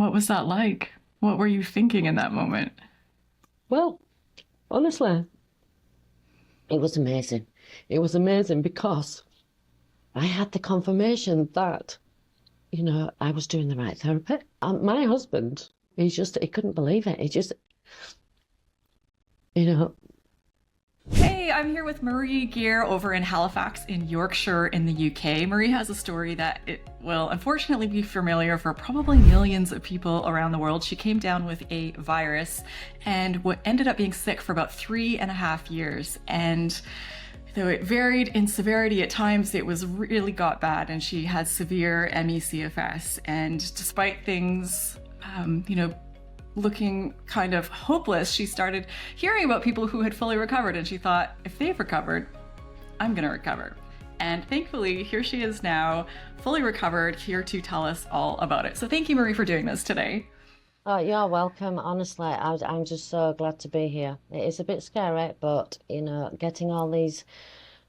What was that like? What were you thinking in that moment? Well, honestly, it was amazing. It was amazing because I had the confirmation that, I was doing the right therapy. And my husband, he couldn't believe it. He just, you know, Hey, I'm here with Marie Gear over in Halifax in Yorkshire in the UK. Marie has a story that it will unfortunately be familiar for probably millions of people around the world. She came down with a virus and what ended up being sick for about 3.5 years. And though it varied in severity at times, it was really got bad, and she had severe ME/CFS. And despite things, looking kind of hopeless, she started hearing about people who had fully recovered, and she thought, if they've recovered, I'm going to recover. And thankfully, here she is now, fully recovered, here to tell us all about it. So thank you, Marie, for doing this today. oh, you're welcome. Honestly, I'm just so glad to be here. It is a bit scary, but, getting all these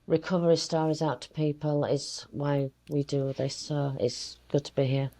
recovery stories out to people is why we do this. So it's good to be here.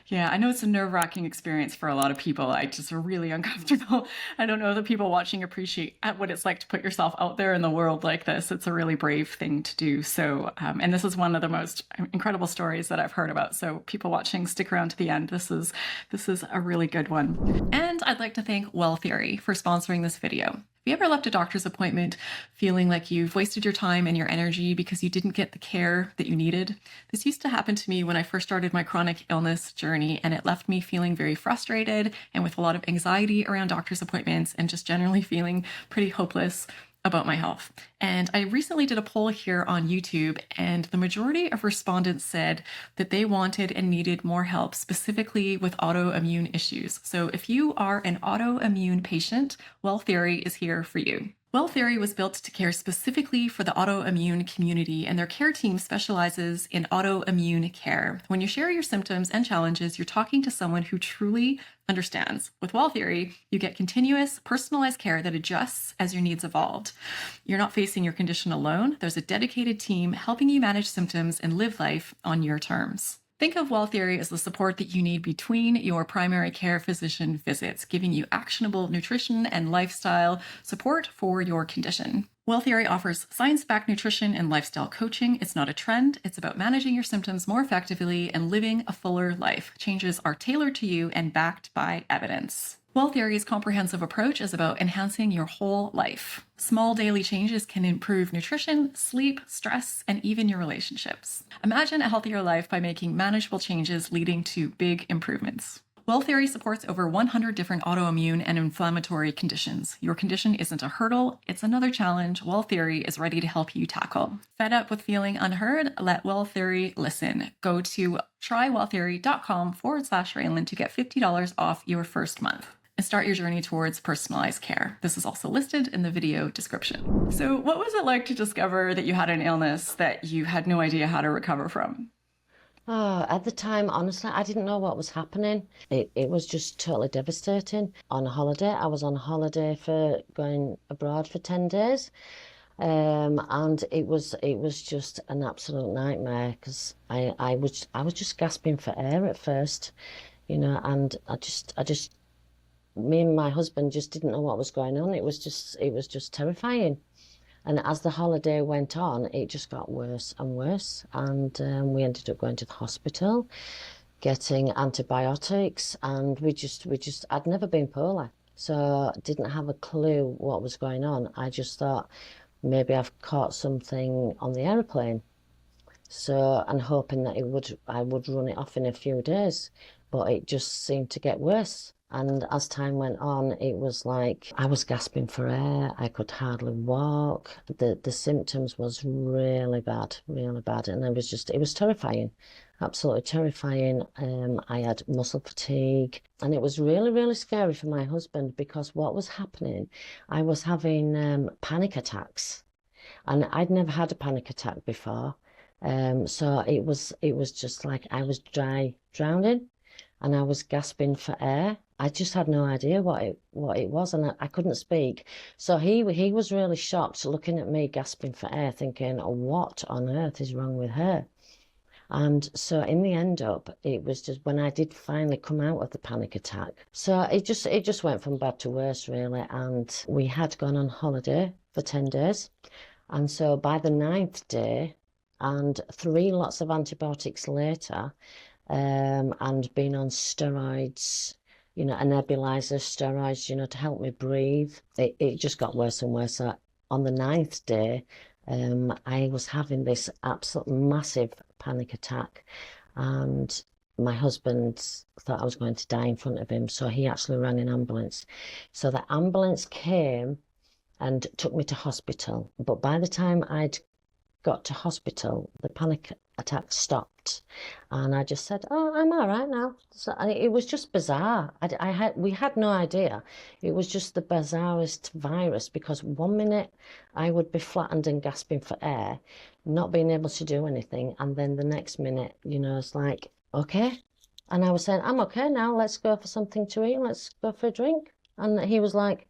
Yeah, I know it's a nerve-wracking experience for a lot of people. I just really uncomfortable. I don't know that people watching appreciate what it's like to put yourself out there in the world like this. It's a really brave thing to do. So, and this is one of the most incredible stories that I've heard about. So, people watching, stick around to the end. This is a really good one. And I'd like to thank Well Theory for sponsoring this video. Have you ever left a doctor's appointment feeling like you've wasted your time and your energy because you didn't get the care that you needed? This used to happen to me when I first started my chronic illness journey, and it left me feeling very frustrated and with a lot of anxiety around doctor's appointments and just generally feeling pretty hopeless about my health. And I recently did a poll here on YouTube, and the majority of respondents said that they wanted and needed more help, specifically with autoimmune issues. So if you are an autoimmune patient, Well Theory is here for you. Well Theory was built to care specifically for the autoimmune community, and their care team specializes in autoimmune care. When you share your symptoms and challenges, you're talking to someone who truly understands. With Well Theory, you get continuous, personalized care that adjusts as your needs evolved. You're not facing your condition alone. There's a dedicated team helping you manage symptoms and live life on your terms. Think of Well Theory as the support that you need between your primary care physician visits, giving you actionable nutrition and lifestyle support for your condition. Well Theory offers science-backed nutrition and lifestyle coaching. It's not a trend. It's about managing your symptoms more effectively and living a fuller life. Changes are tailored to you and backed by evidence. Well Theory's comprehensive approach is about enhancing your whole life. Small daily changes can improve nutrition, sleep, stress, and even your relationships. Imagine a healthier life by making manageable changes leading to big improvements. Well Theory supports over 100 different autoimmune and inflammatory conditions. Your condition isn't a hurdle, it's another challenge Well Theory is ready to help you tackle. Fed up with feeling unheard? Let Well Theory listen. Go to trywelltheory.com/Raelan to get $50 off your first month and start your journey towards personalized care. This is also listed in the video description. So what was it like to discover that you had an illness that you had no idea how to recover from? Oh, at the time, honestly, I didn't know what was happening. It was just totally devastating. On a holiday, I was on holiday for going abroad for 10 days. And it was just an absolute nightmare because I was just gasping for air at first, and I just me and my husband just didn't know what was going on. It was just terrifying. And as the holiday went on, it just got worse and worse. And we ended up going to the hospital, getting antibiotics, and I'd never been poorly. So didn't have a clue what was going on. I just thought maybe I've caught something on the aeroplane. So, and hoping that I would run it off in a few days, but it just seemed to get worse. And as time went on, it was like I was gasping for air. I could hardly walk. The symptoms was really bad, really bad. And it was terrifying, absolutely terrifying. I had muscle fatigue, and it was really, really scary for my husband because what was happening, I was having panic attacks, and I'd never had a panic attack before. So it was just like I was drowning, and I was gasping for air. I just had no idea what it was, and I couldn't speak. So he was really shocked looking at me gasping for air, thinking, oh, what on earth is wrong with her? And so in the end up, it was just when I did finally come out of the panic attack. So it just went from bad to worse, really. And we had gone on holiday for 10 days. And so by the 9th day, and 3 lots of antibiotics later, and been on steroids, a nebulizer, steroids, to help me breathe. It just got worse and worse. So on the 9th day, I was having this absolute massive panic attack, and my husband thought I was going to die in front of him, so he actually rang an ambulance. So the ambulance came and took me to hospital. But by the time I'd got to hospital, the panic attack stopped, and I just said, "Oh, I'm all right now." So it was just bizarre. We had no idea. It was just the bizarrest virus, because one minute I would be flattened and gasping for air, not being able to do anything, and then the next minute, it's like, okay. And I was saying, "I'm okay now. Let's go for something to eat. Let's go for a drink." And he was like,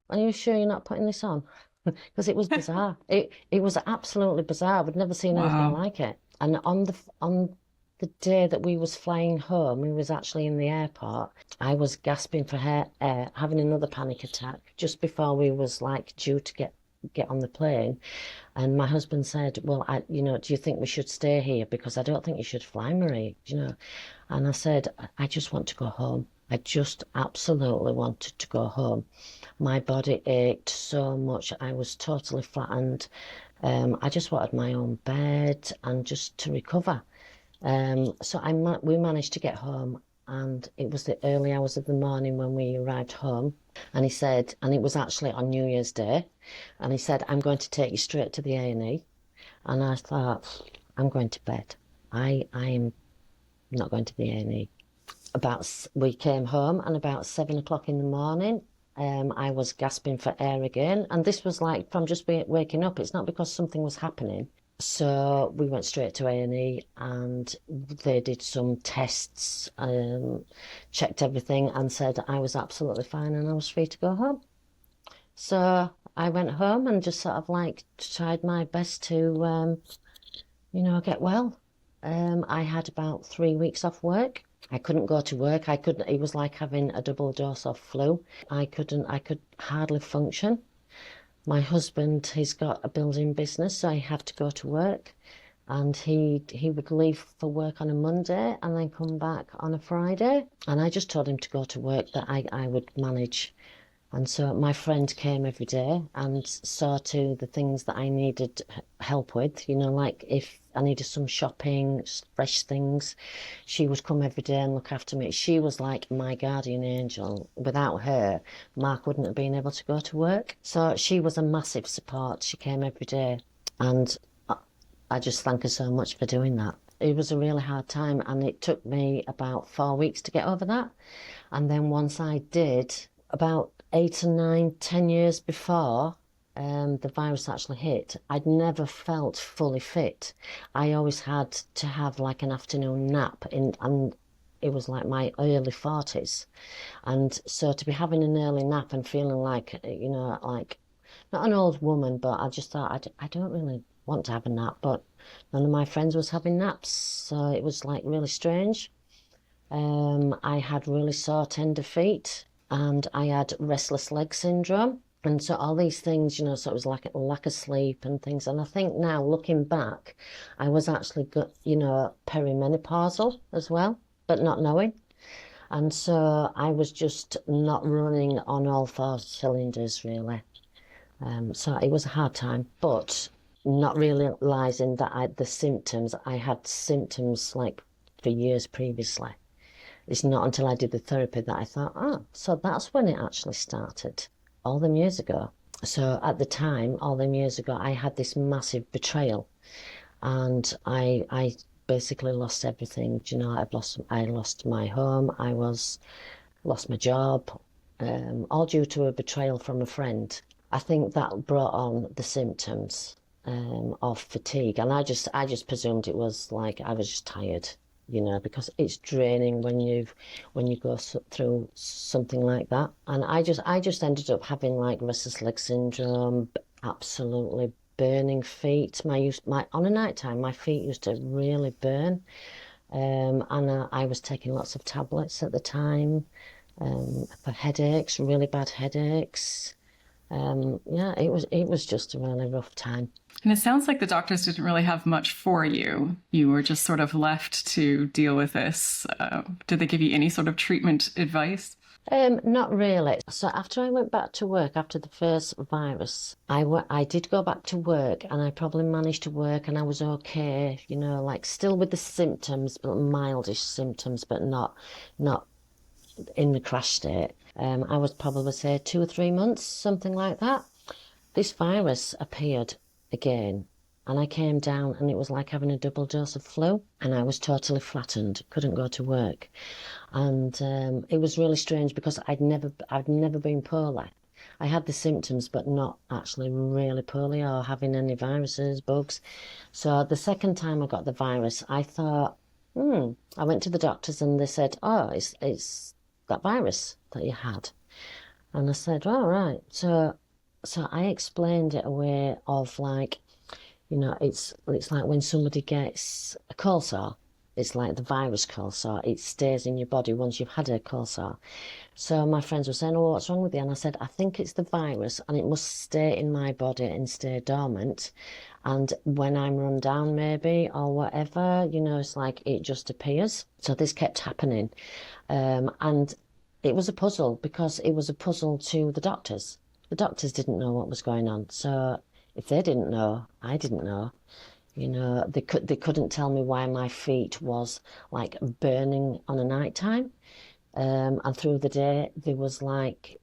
"Are you sure you're not putting this on?" Because it was bizarre. It was absolutely bizarre. I'd never seen anything Wow. like it. And on the day that we was flying home, we was actually in the airport. I was gasping for air, having another panic attack just before we was like due to get on the plane. And my husband said, "Well, do you think we should stay here? Because I don't think you should fly, Marie, And I said, "I just want to go home. I just absolutely wanted to go home." My body ached so much. I was totally flattened. I just wanted my own bed and just to recover. So we managed to get home, and it was the early hours of the morning when we arrived home. And he said, and it was actually on New Year's Day, and he said, "I'm going to take you straight to the A&E." And I thought, I'm going to bed. I am not going to the A&E. We came home, and about 7 o'clock in the morning, I was gasping for air again. And this was like from just waking up. It's not because something was happening. So we went straight to A&E, and they did some tests, checked everything, and said I was absolutely fine and I was free to go home. So I went home and just sort of like tried my best to, get well. I had about 3 weeks off work. I couldn't go to work. I couldn't, it was like having a double dose of flu. I could hardly function. My husband, he's got a building business, so I have to go to work. And he would leave for work on a Monday and then come back on a Friday. And I just told him to go to work, that I would manage. And so my friend came every day and saw to the things that I needed help with, like if I needed some shopping, fresh things, she would come every day and look after me. She was like my guardian angel. Without her, Mark wouldn't have been able to go to work. So she was a massive support. She came every day, and I just thank her so much for doing that. It was a really hard time, and it took me about 4 weeks to get over that. And then once I did, about 8 or 9, 10 years before the virus actually hit, I'd never felt fully fit. I always had to have like an afternoon nap, and it was like my early 40s. And so to be having an early nap and feeling like, like not an old woman, but I just thought, I don't really want to have a nap, but none of my friends was having naps. So it was like really strange. I had really sore, tender feet, and I had restless leg syndrome. And so all these things, so it was like a lack of sleep and things. And I think now looking back, I was actually, perimenopausal as well, but not knowing. And so I was just not running on all 4 cylinders, really. So it was a hard time, but not realising that I had symptoms like for years previously. It's not until I did the therapy that I thought, so that's when it actually started, all them years ago. So at the time, all them years ago, I had this massive betrayal, and I basically lost everything. I lost my home, lost my job, all due to a betrayal from a friend. I think that brought on the symptoms of fatigue, and I just presumed it was like I was just tired. Because it's draining when you go through something like that. And I just ended up having like restless leg syndrome, absolutely burning feet. On a night time, my feet used to really burn. And I was taking lots of tablets at the time for headaches, really bad headaches. Yeah, it was just a really rough time. And it sounds like the doctors didn't really have much for you. You were just sort of left to deal with this. Did they give you any sort of treatment advice? Not really. So after I went back to work after the first virus, I did go back to work, and I probably managed to work, and I was okay, like still with the symptoms, but mildish symptoms, but not in the crash state. I was probably say 2 or 3 months, something like that. This virus appeared again, and I came down, and it was like having a double dose of flu, and I was totally flattened, couldn't go to work. And it was really strange because I'd never been poorly. I had the symptoms, but not actually really poorly or having any viruses, bugs. So the second time I got the virus, I thought, I went to the doctors, and they said, oh, it's that virus that you had. And I said, oh, right. So I explained it a way of like, it's like when somebody gets a cold sore. It's like the virus cold sore. It stays in your body once you've had a cold sore. So my friends were saying, oh, what's wrong with you? And I said, I think it's the virus, and it must stay in my body and stay dormant. And when I'm run down maybe or whatever, it's like it just appears. So this kept happening. And it was a puzzle, because it was a puzzle to the doctors. The doctors didn't know what was going on. So if they didn't know, I didn't know. They couldn't tell me why my feet was like burning on a night time. And through the day there was like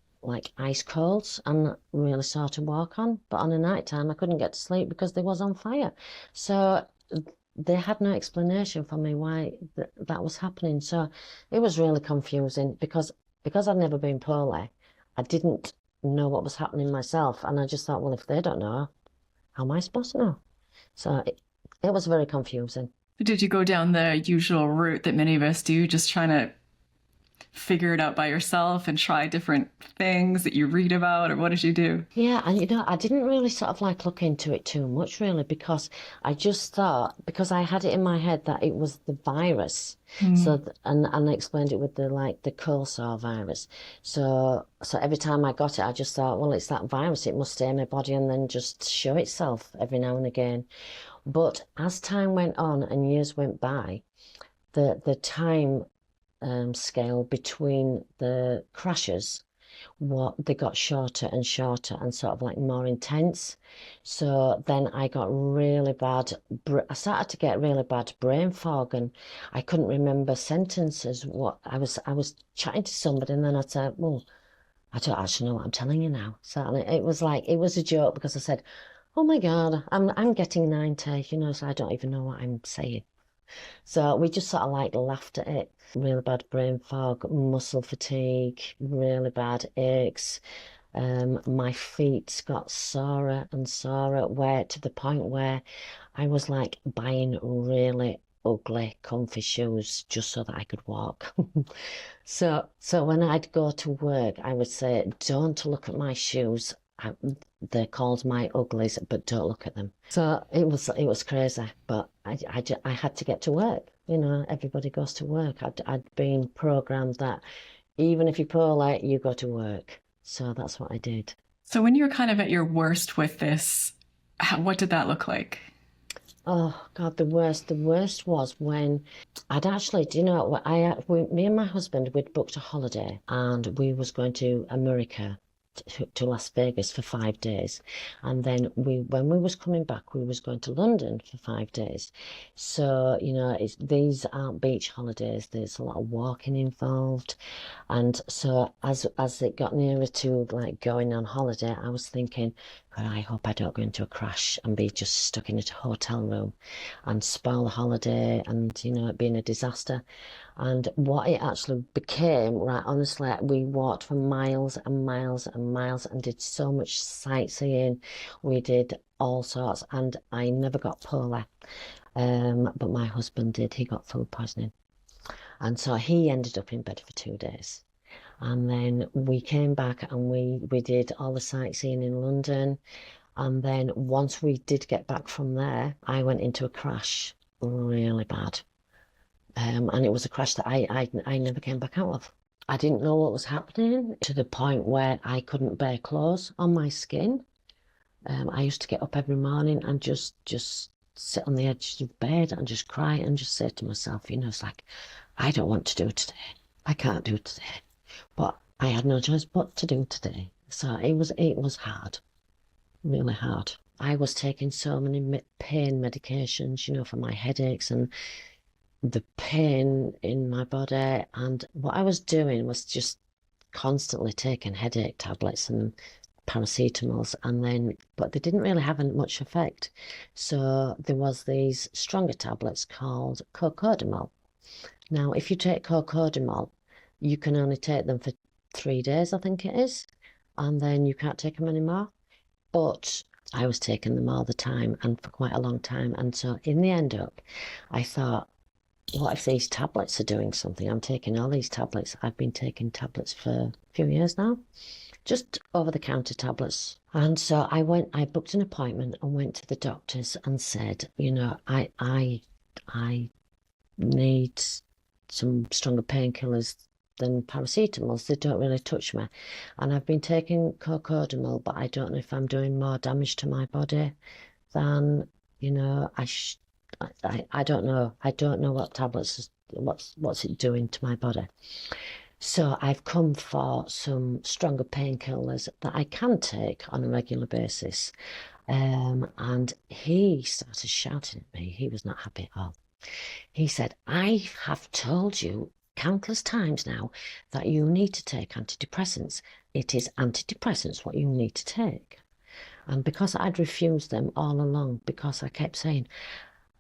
ice cold and really sore to walk on. But on a night time I couldn't get to sleep because they was on fire. So they had no explanation for me why that was happening. So it was really confusing because I'd never been poorly. I didn't know what was happening myself, and I just thought, well, if they don't know, how am I supposed to know? So it was very confusing. Did you go down the usual route that many of us do, just trying to figure it out by yourself and try different things that you read about, or what did you do? Yeah, and I didn't really sort of like look into it too much really, because I just thought, because I had it in my head that it was the virus. So and I explained it with the cold sore virus. So every time I got it, I just thought, well, it's that virus. It must stay in my body and then just show itself every now and again. But as time went on and years went by, the time scale between the crashes, they got shorter and shorter and sort of like more intense. So then I started to get really bad brain fog, and I couldn't remember sentences. What I was chatting to somebody, and then I'd say, well, I don't actually know what I'm telling you now. So it was a joke, because I said, oh my God, I'm getting 90, so I don't even know what I'm saying. So we just sort of like laughed at it. Really bad brain fog, muscle fatigue, really bad aches. My feet got sorer and sorer, to the point where I was like buying really ugly, comfy shoes just so that I could walk. So when I'd go to work, I would say, don't look at my shoes. They're called my uglies, but don't look at them. So it was crazy, but I had to get to work. Everybody goes to work. I'd been programmed that even if you're poorly, you go to work. So that's what I did. So when you were kind of at your worst with this, what did that look like? Oh God, the worst. The worst was when I'd actually, me and my husband, we'd booked a holiday, and we was going to America, to Las Vegas for 5 days, and then when we was coming back, we was going to London for 5 days. So these aren't beach holidays. There's a lot of walking involved, and so as it got nearer to like going on holiday, I was thinking, God, I hope I don't go into a crash and be just stuck in a hotel room and spoil the holiday, and it being a disaster. And what it actually became, right, honestly, we walked for miles and miles and miles and did so much sightseeing. We did all sorts, and I never got poorly. But my husband did. He got food poisoning. And so he ended up in bed for 2 days. And then we came back, and we did all the sightseeing in London. And then once we did get back from there, I went into a crash really bad. And it was a crash that I never came back out of. I didn't know what was happening to the point where I couldn't bear clothes on my skin. I used to get up every morning and just sit on the edge of bed and just cry and just say to myself, it's like, I don't want to do it today. I can't do it today. But I had no choice but to do it today. So it was hard, really hard. I was taking so many pain medications, for my headaches and the pain in my body. And what I was doing was just constantly taking headache tablets and paracetamols, but they didn't really have much effect. So there was these stronger tablets called cocodamol. Now, if you take cocodamol, you can only take them for 3 days, I think it is, and then you can't take them anymore. But I was taking them all the time and for quite a long time. And so in the end up, I thought, what if these tablets are doing something? I'm taking all these tablets. I've been taking tablets for a few years now, just over-the-counter tablets. And so I booked an appointment and went to the doctors and said, I need some stronger painkillers than paracetamols. They don't really touch me. And I've been taking cocodamol, but I don't know if I'm doing more damage to my body than, I don't know. I don't know what tablets, what's it doing to my body. So I've come for some stronger painkillers that I can take on a regular basis. And he started shouting at me. He was not happy at all. He said, I have told you countless times now that you need to take antidepressants. It is antidepressants what you need to take. And because I'd refused them all along, because I kept saying,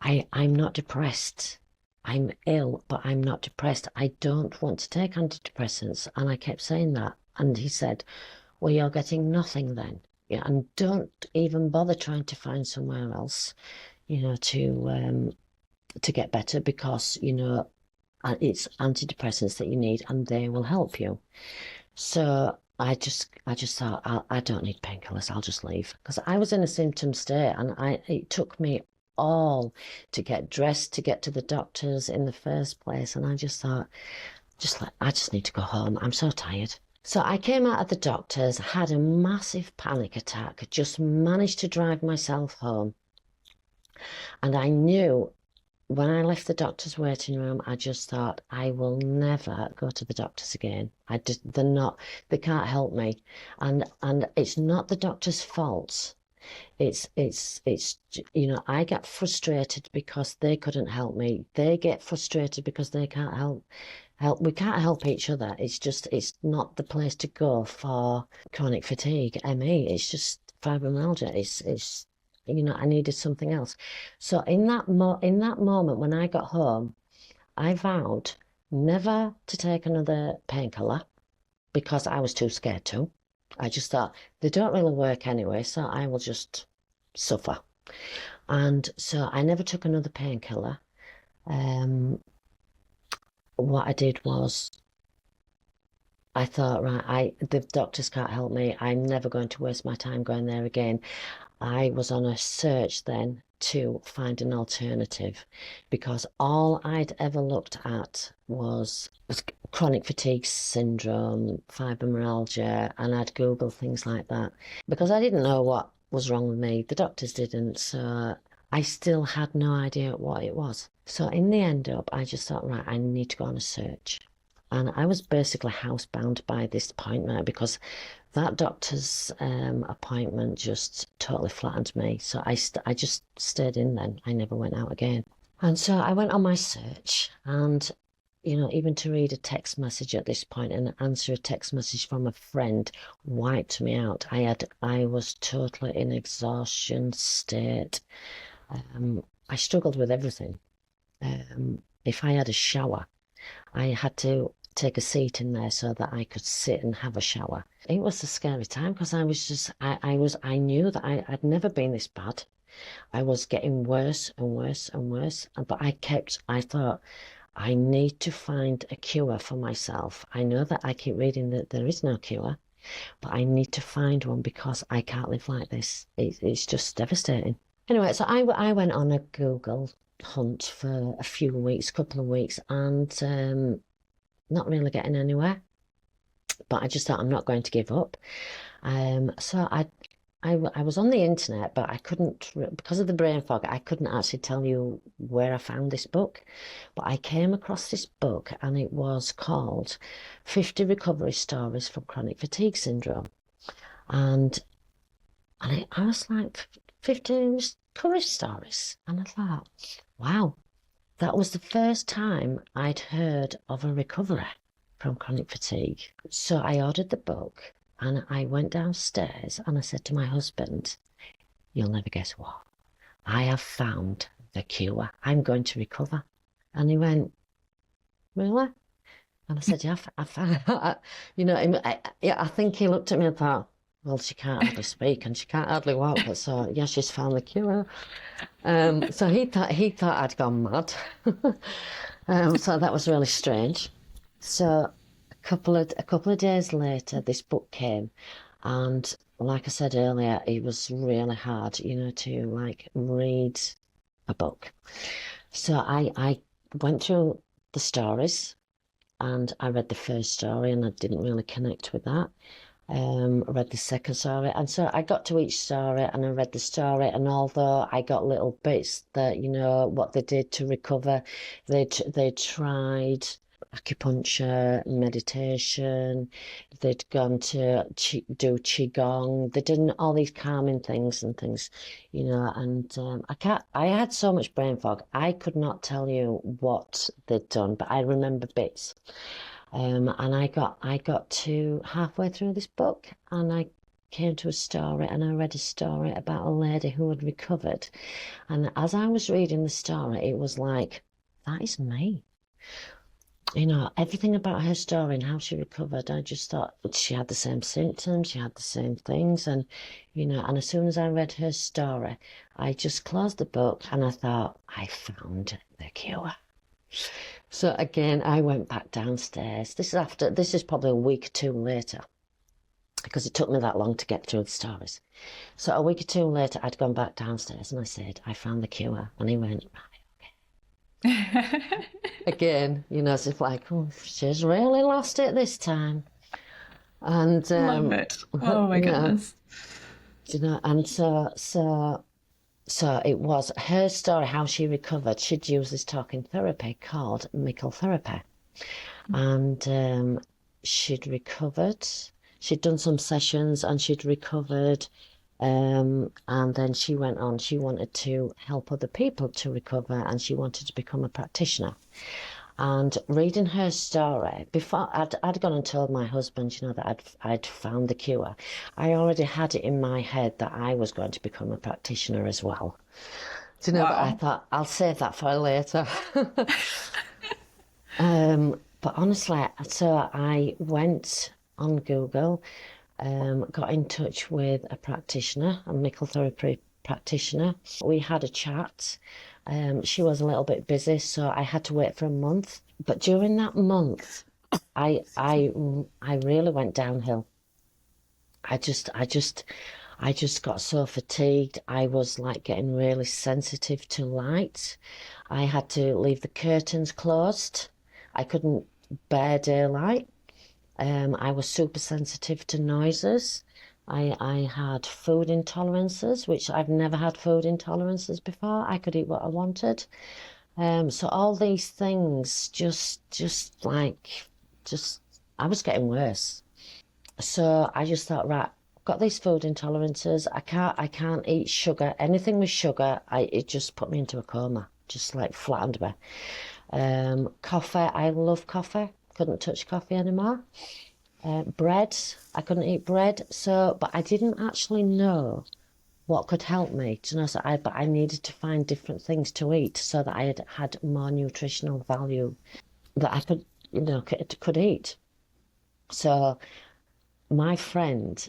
I'm not depressed. I'm ill, but I'm not depressed. I don't want to take antidepressants. And I kept saying that. And he said, well, you're getting nothing then. Yeah, and don't even bother trying to find somewhere else, to get better, because, it's antidepressants that you need and they will help you. So I just thought, I don't need painkillers. I'll just leave, because I was in a symptom state, and it took me all to get dressed to get to the doctors in the first place. And I just thought, I just need to go home. I'm so tired. So I came out of the doctors, had a massive panic attack, just managed to drive myself home. And I knew when I left the doctor's waiting room, I just thought, I will never go to the doctors again. They can't help me. And it's not the doctor's fault. It's I get frustrated because they couldn't help me. They get frustrated because they can't help. We can't help each other. It's not the place to go for chronic fatigue, ME. It's just fibromyalgia. It's I needed something else. So in that moment when I got home, I vowed never to take another painkiller because I was too scared to. I just thought they don't really work anyway, so I will just suffer. And so I never took another painkiller. What I did was I thought, right, the doctors can't help me. I'm never going to waste my time going there again. I was on a search then to find an alternative, because all I'd ever looked at was chronic fatigue syndrome, fibromyalgia, and I'd Google things like that because I didn't know what was wrong with me. The doctors didn't, so I still had no idea what it was. So in the end up, I just thought, right, I need to go on a search. And I was basically housebound by this point now, because that doctor's appointment just totally flattened me. So I just stayed in then. I never went out again. And so I went on my search, and, even to read a text message at this point and answer a text message from a friend wiped me out. I was totally in exhaustion state. I struggled with everything. If I had a shower, I had to take a seat in there so that I could sit and have a shower. It was a scary time because I knew that I'd never been this bad. I was getting worse and worse and worse. But I thought, I need to find a cure for myself. I know that I keep reading that there is no cure. but I need to find one because I can't live like this. It's just devastating. Anyway, so I went on a Google hunt for a few weeks, couple of weeks, and not really getting anywhere. But I just thought I'm not going to give up. So I was on the internet, but I couldn't, because of the brain fog, I couldn't actually tell you where I found this book. But I came across this book and it was called 50 Recovery Stories from Chronic Fatigue Syndrome. And I was like, 50 recovery stories. And I thought, wow, that was the first time I'd heard of a recovery from chronic fatigue. So I ordered the book and I went downstairs and I said to my husband, you'll never guess what? I have found the cure. I'm going to recover. And he went, really? And I said, yeah, I found you know, I think he looked at me and thought, well, she can't hardly speak and she can't hardly walk, but so yeah, she's found the cure. So he thought I'd gone mad. So that was really strange. So a couple of days later, this book came, and like I said earlier, it was really hard, you know, to like read a book. So I went through the stories, and I read the first story, and I didn't really connect with that. I read the second story, and so I got to each story and I read the story, and although I got little bits that, you know, what they did to recover, they tried acupuncture, meditation, they'd gone to do qigong, they did all these calming things and things, you know, and I had so much brain fog, I could not tell you what they'd done, but I remember bits. And I got to halfway through this book and I came to a story and I read a story about a lady who had recovered. And as I was reading the story, it was like, that is me. You know, everything about her story and how she recovered, I just thought she had the same symptoms, she had the same things. And, you know, and as soon as I read her story, I just closed the book and I thought, I found the cure. So again, I went back downstairs. This is probably a week or two later, because it took me that long to get through the stories. So a week or two later, I'd gone back downstairs and I said, I found the cure. And he went, right, okay. Again, you know, as if like, oh, she's really lost it this time. And love it. Oh my goodness. You know, and so it was her story, how she recovered. She'd used this talking therapy called mycotherapy. And she'd recovered. She'd done some sessions and she'd recovered. And then she went on. She wanted to help other people to recover and she wanted to become a practitioner. And reading her story, before I'd gone and told my husband, you know, that I'd found the cure. I already had it in my head that I was going to become a practitioner as well. Do you know? Wow. But I thought I'll save that for later. But honestly, so I went on Google, got in touch with a practitioner, a mycotherapy practitioner. We had a chat. She was a little bit busy, so I had to wait for a month. But during that month, I really went downhill. I just got so fatigued. I was like getting really sensitive to light. I had to leave the curtains closed. I couldn't bear daylight. I was super sensitive to noises. I had food intolerances, which I've never had food intolerances before. I could eat what I wanted. So all these things I was getting worse. So I just thought, right, I've got these food intolerances. I can't eat sugar. Anything with sugar, it just put me into a coma, just like flattened me. Coffee, I love coffee. Couldn't touch coffee anymore. Bread, I couldn't eat bread, but I didn't actually know what could help me. You know, but I needed to find different things to eat so that I had more nutritional value that I could, you know, could eat. So my friend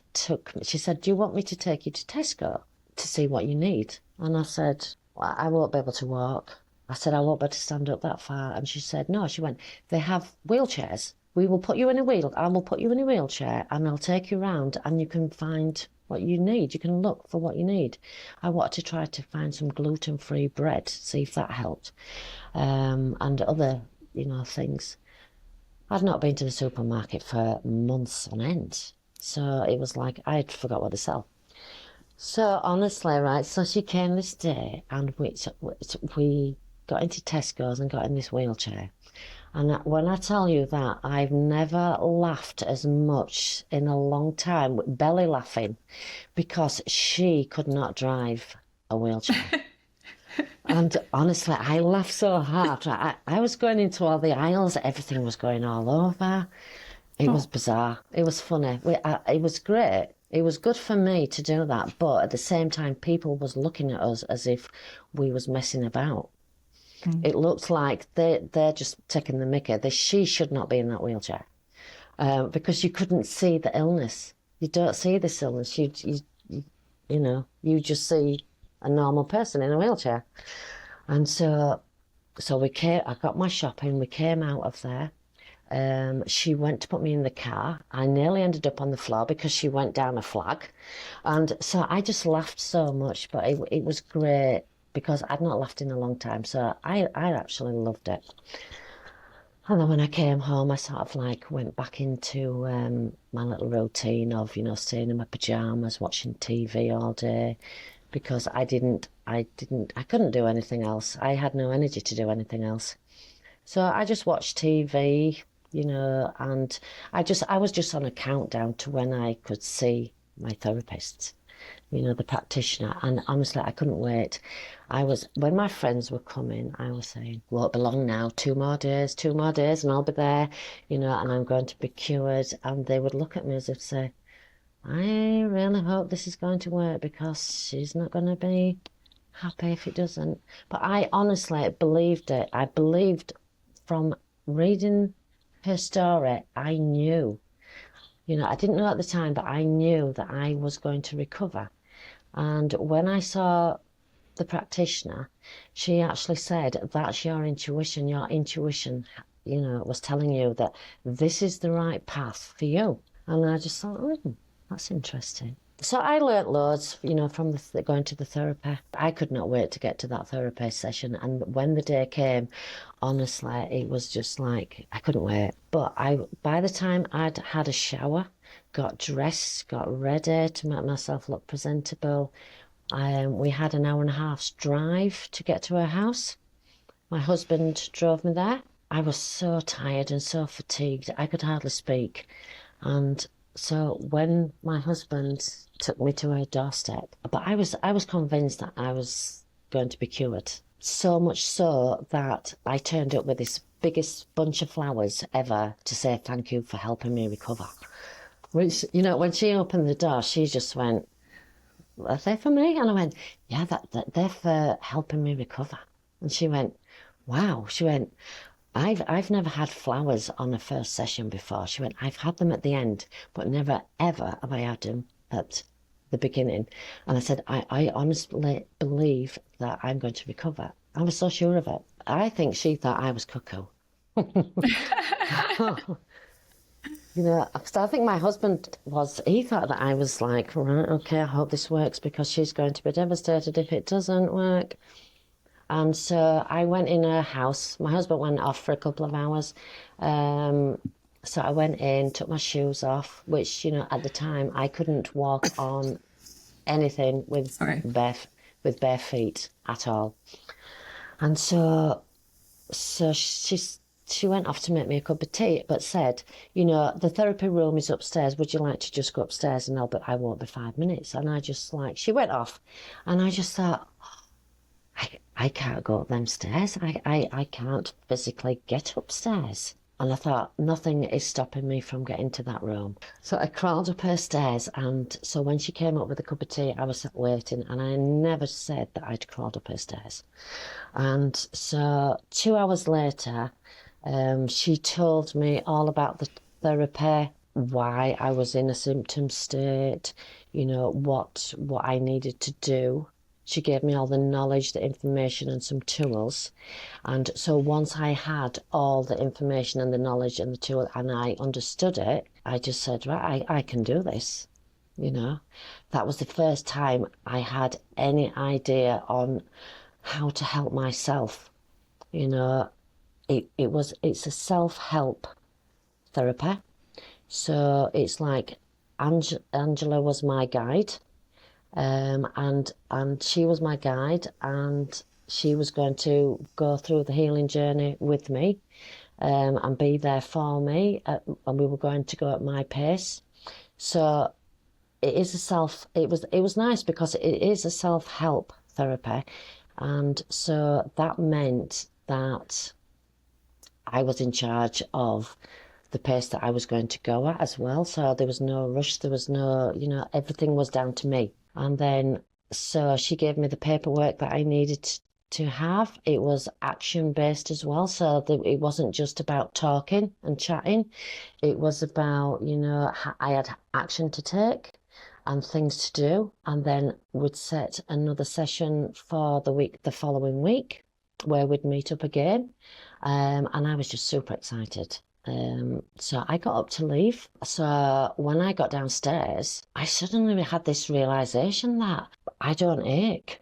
she said, do you want me to take you to Tesco to see what you need? And I said, well, I won't be able to walk. I said, I won't be able to stand up that far. And she said, no. She went, they have wheelchairs. we will put you in a wheel. I will put you in a wheelchair and I'll take you around and you can find what you need. You can look for what you need. I wanted to try to find some gluten-free bread, see if that helped, and other, things. I'd not been to the supermarket for months on end. So it was like I'd forgot what to sell. So honestly, right, so she came this day and we got into Tesco's and got in this wheelchair. And when I tell you that, I've never laughed as much in a long time, belly laughing, because she could not drive a wheelchair. And honestly, I laughed so hard. I was going into all the aisles, everything was going all over. It was bizarre. It was funny. It was great. It was good for me to do that, but at the same time, people was looking at us as if we was messing about. It looks like they're just taking the mickey. She should not be in that wheelchair because you couldn't see the illness. You don't see this illness. You just see a normal person in a wheelchair. And so we came. I got my shopping. We came out of there. She went to put me in the car. I nearly ended up on the floor because she went down a flag. And so I just laughed so much, but it was great because I'd not laughed in a long time. So I actually loved it. And then when I came home, I sort of like went back into my little routine of, staying in my pajamas, watching TV all day because I couldn't do anything else. I had no energy to do anything else. So I just watched TV, and I was just on a countdown to when I could see my therapist, the practitioner. And honestly, I couldn't wait. When my friends were coming, I was saying, won't be long now, 2 more days, and I'll be there, and I'm going to be cured. And they would look at me as if to say, I really hope this is going to work because she's not going to be happy if it doesn't. But I honestly believed it. I believed from reading her story, I knew, I didn't know at the time, but I knew that I was going to recover. And when I saw the practitioner, she actually said, that's your intuition. Your intuition, was telling you that this is the right path for you. And I just thought, that's interesting. So I learnt loads, from going to the therapy. I could not wait to get to that therapy session. And when the day came, honestly, it was just like, I couldn't wait. But by the time I'd had a shower, got dressed, got ready to make myself look presentable, we had an 1.5 hour drive to get to her house. My husband drove me there. I was so tired and so fatigued, I could hardly speak. And so when my husband took me to her doorstep, but I was convinced that I was going to be cured. So much so that I turned up with this biggest bunch of flowers ever to say thank you for helping me recover. Which, when she opened the door, she just went, are they for me? And I went, yeah, they're for helping me recover. And she went, wow. She went, I've never had flowers on a first session before. She went, I've had them at the end, but never, ever have I had them at the beginning. And I said, I honestly believe that I'm going to recover. I was so sure of it. I think she thought I was cuckoo. So I think my husband he thought that I was like, right, okay, I hope this works because she's going to be devastated if it doesn't work. And so I went in her house. My husband went off for a couple of hours. So I went in, took my shoes off, which, at the time I couldn't walk on anything with bare feet at all. And so she went off to make me a cup of tea, but said, the therapy room is upstairs. Would you like to just go upstairs and I won't be 5 minutes? And I just she went off and I just thought, I can't go up them stairs. I can't physically get upstairs. And I thought, nothing is stopping me from getting to that room. So I crawled up her stairs, and so when she came up with a cup of tea, I was waiting, and I never said that I'd crawled up her stairs. And so 2 hours later, she told me all about the therapy, why I was in a symptom state, what I needed to do. She gave me all the knowledge, the information, and some tools. And so once I had all the information and the knowledge and the tool and I understood it, I just said, right, I can do this. You know, that was the first time I had any idea on how to help myself. You know, it's a self-help therapy. So it's like Angela was my guide, and she was my guide, and she was going to go through the healing journey with me, and be there for me, and we were going to go at my pace. So it was nice because it is a self-help therapy, and so that meant that I was in charge of the pace that I was going to go at as well. So there was no rush, there was no, everything was down to me. And then, so she gave me the paperwork that I needed to have. It was action-based as well. So it wasn't just about talking and chatting. It was about, I had action to take and things to do. And then we'd set another session for the following week where we'd meet up again. And I was just super excited. So I got up to leave. So when I got downstairs, I suddenly had this realization that I don't ache.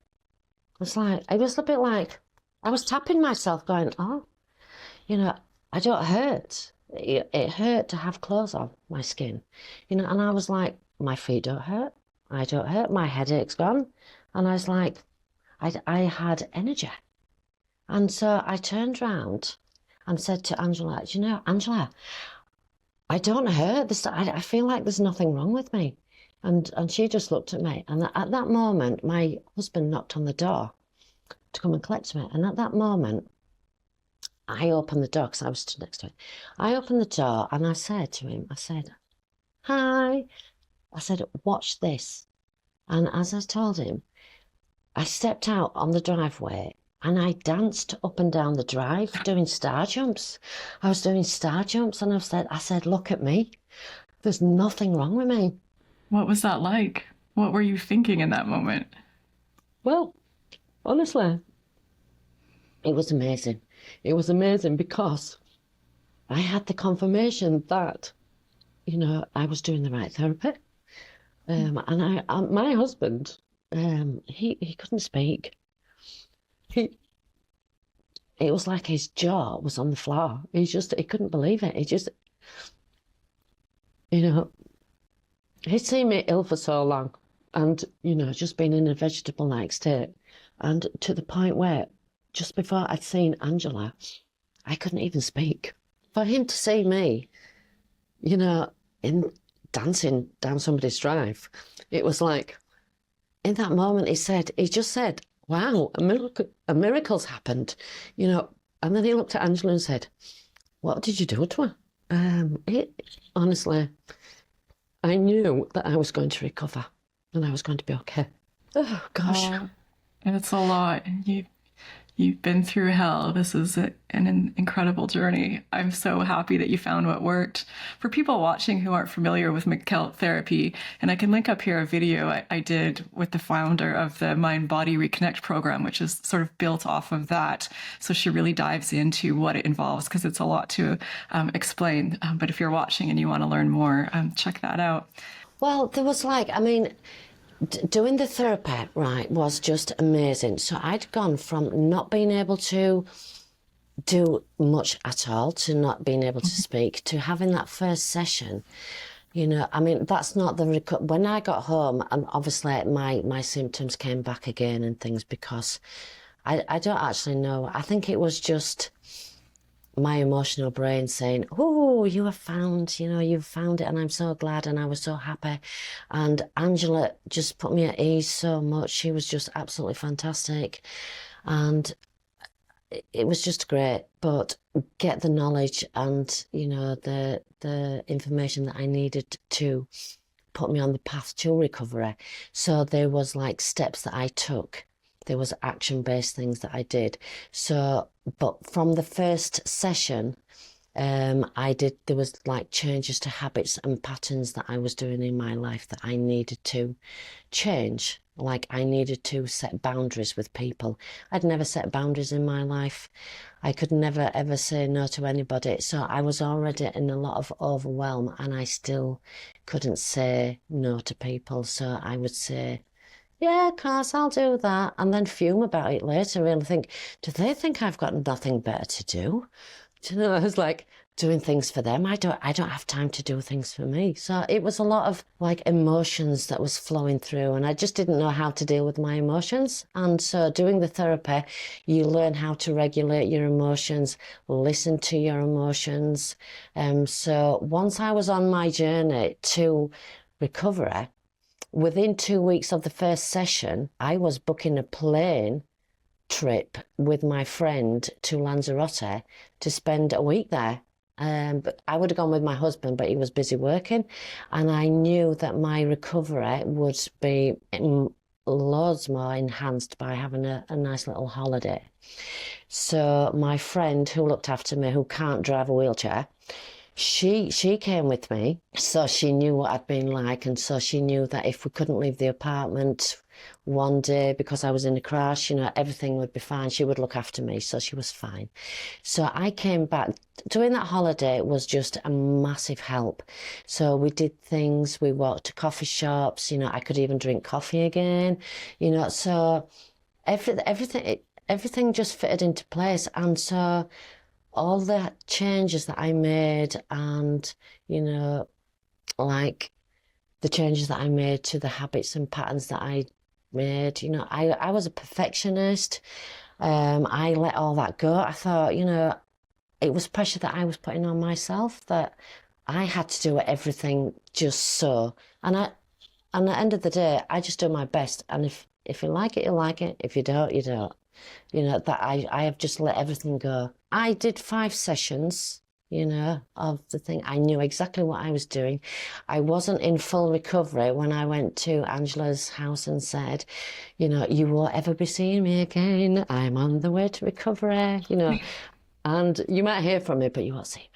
It was a bit like I was tapping myself going, oh, I don't hurt. It hurt to have clothes on my skin, and I was like, my feet don't hurt. I don't hurt. My headache's gone. And I was like, I had energy. And so I turned round and said to Angela, Angela, I don't hurt. I feel like there's nothing wrong with me. And she just looked at me. And at that moment, my husband knocked on the door to come and collect me. And at that moment, I opened the door because I was stood next to him. I opened the door and I said to him, hi. I said, watch this. And as I told him, I stepped out on the driveway and I danced up and down the drive doing star jumps. I was doing star jumps and I said, look at me. There's nothing wrong with me. What was that like? What were you thinking in that moment? Well, honestly, it was amazing. It was amazing because I had the confirmation that, I was doing the right therapy. And my husband, he couldn't speak. It was like his jaw was on the floor. He couldn't believe it. He'd seen me ill for so long and, just been in a vegetable-like state. And to the point where just before I'd seen Angela, I couldn't even speak. For him to see me, in dancing down somebody's drive, it was like, in that moment, he just said, wow, a miracle's happened, And then he looked at Angela and said, what did you do to her? Honestly, I knew that I was going to recover and I was going to be okay. Oh, gosh. It's a lot. You've been through hell. This is an incredible journey. I'm so happy that you found what worked. For people watching who aren't familiar with McKelt therapy, and I can link up here a video I did with the founder of the Mind Body Reconnect program, which is sort of built off of that. So she really dives into what it involves because it's a lot to explain. But if you're watching and you want to learn more, check that out. Well, there was doing the therapy, right, was just amazing. So I'd gone from not being able to do much at all to not being able to speak to having that first session. That's not when I got home, and obviously my symptoms came back again and things because I don't actually know. I think it was just my emotional brain saying, oh, you have found, you've found it and I'm so glad and I was so happy. And Angela just put me at ease so much. She was just absolutely fantastic. And it was just great. But get the knowledge and, the information that I needed to put me on the path to recovery. So there was steps that I took. There was action-based things that I did. So, but from the first session, there was like changes to habits and patterns that I was doing in my life that I needed to change. Like I needed to set boundaries with people. I'd never set boundaries in my life. I could never ever say no to anybody. So I was already in a lot of overwhelm and I still couldn't say no to people. So I would say, yeah, of course, I'll do that. And then fume about it later, really think, do they think I've got nothing better to do? Do you know, I was like doing things for them. I don't have time to do things for me. So it was a lot of like emotions that was flowing through and I just didn't know how to deal with my emotions. And so doing the therapy, you learn how to regulate your emotions, listen to your emotions. So once I was on my journey to recovery, within 2 weeks of the first session, I was booking a plane trip with my friend to Lanzarote to spend a week there. But I would have gone with my husband, but he was busy working. And I knew that my recovery would be loads more enhanced by having a nice little holiday. So my friend who looked after me, who can't drive a wheelchair, she came with me, so she knew what I'd been like, and so she knew that if we couldn't leave the apartment one day because I was in a crash, you know, everything would be fine. She would look after me, so she was fine. So I came back. Doing that holiday was just a massive help. So we did things, we walked to coffee shops, you know, I could even drink coffee again, you know, so everything just fitted into place. And so all the changes that I made and, you know, like the changes that I made to the habits and patterns that I made, you know, I was a perfectionist. I let all that go. I thought, you know, it was pressure that I was putting on myself that I had to do everything just so. And at the end of the day, I just do my best. And if you like it, you like it. If you don't, you don't. You know, that I have just let everything go. I did 5 sessions, you know, of the thing. I knew exactly what I was doing. I wasn't in full recovery when I went to Angela's house and said, you know, you won't ever be seeing me again. I'm on the way to recovery, you know, and you might hear from me, but you won't see me.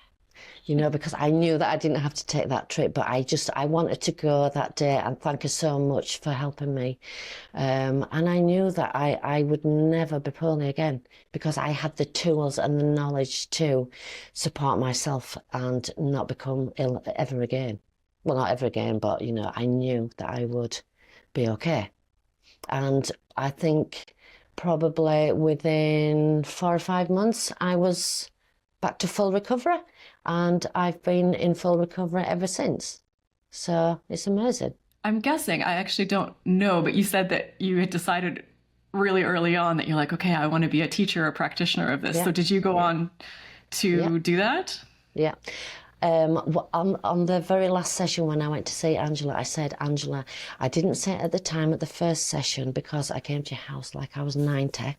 You know, because I knew that I didn't have to take that trip, but I wanted to go that day and thank her so much for helping me. And I knew that I would never be poorly again because I had the tools and the knowledge to support myself and not become ill ever again. Well, not ever again, but, you know, I knew that I would be okay. And I think probably within 4 or 5 months, I was back to full recovery. And I've been in full recovery ever since. So it's amazing. I'm guessing, I actually don't know, but you said that you had decided really early on that you're like, okay, I want to be a teacher or practitioner of this. Yeah. So did you go on to do that? Yeah. On the very last session when I went to see Angela, I said, Angela, I didn't say it at the time at the first session because I came to your house like I was 90,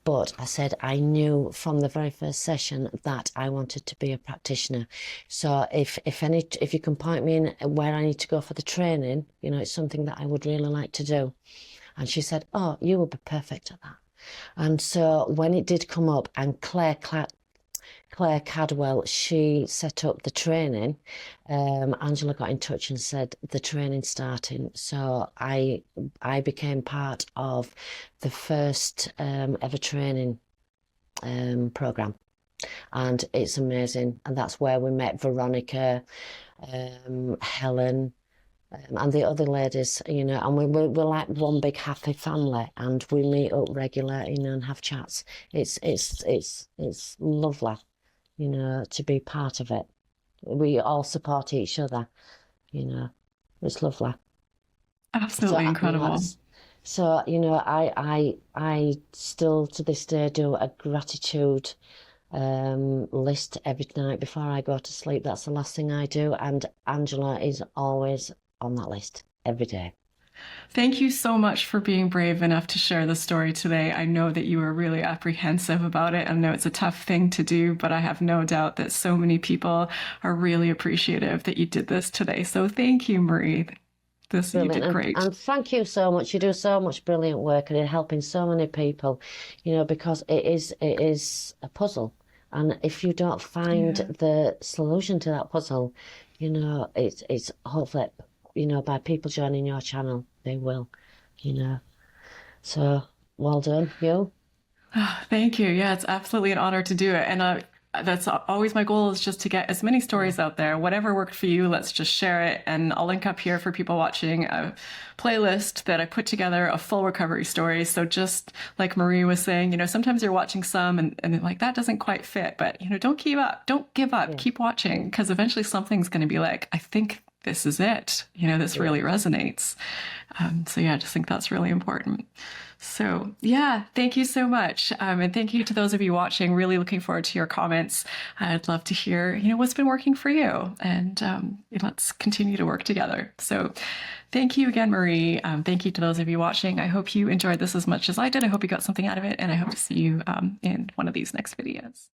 but I said I knew from the very first session that I wanted to be a practitioner. So if you can point me in where I need to go for the training, you know, it's something that I would really like to do. And she said, oh, you will be perfect at that. And so when it did come up and Claire Cadwell, she set up the training. Angela got in touch and said the training's starting. So I became part of the first ever training program, and it's amazing. And that's where we met Veronica, Helen, and the other ladies, you know, and we're like one big happy family, and we meet up regularly, you know, and have chats. It's lovely, you know, to be part of it. We all support each other, you know. It's lovely. Absolutely incredible. So, you know, I still to this day do a gratitude list every night before I go to sleep. That's the last thing I do, and Angela is always on that list every day. Thank you so much for being brave enough to share the story today. I know that you were really apprehensive about it. I know it's a tough thing to do, but I have no doubt that so many people are really appreciative that you did this today. So thank you, Marie. You did great. And thank you so much. You do so much brilliant work and you're helping so many people, you know, because it is a puzzle. And if you don't find the solution to that puzzle, it's hopefully, by people joining your channel, they will, you know. So well done, you. Thank you. Yeah, it's absolutely an honor to do it. And that's always my goal, is just to get as many stories out there. Whatever worked for you, let's just share it. And I'll link up here for people watching a playlist that I put together of full recovery stories. So just like Marie was saying, sometimes you're watching some and like, that doesn't quite fit, but don't give up. Don't give up. Yeah. Keep watching, because eventually something's going to be like, I think this is it. This really resonates. So yeah, I just think that's really important. So yeah, thank you so much. And thank you to those of you watching. Really looking forward to your comments. I'd love to hear, what's been working for you, and let's continue to work together. So thank you again, Marie. Thank you to those of you watching. I hope you enjoyed this as much as I did. I hope you got something out of it, and I hope to see you in one of these next videos.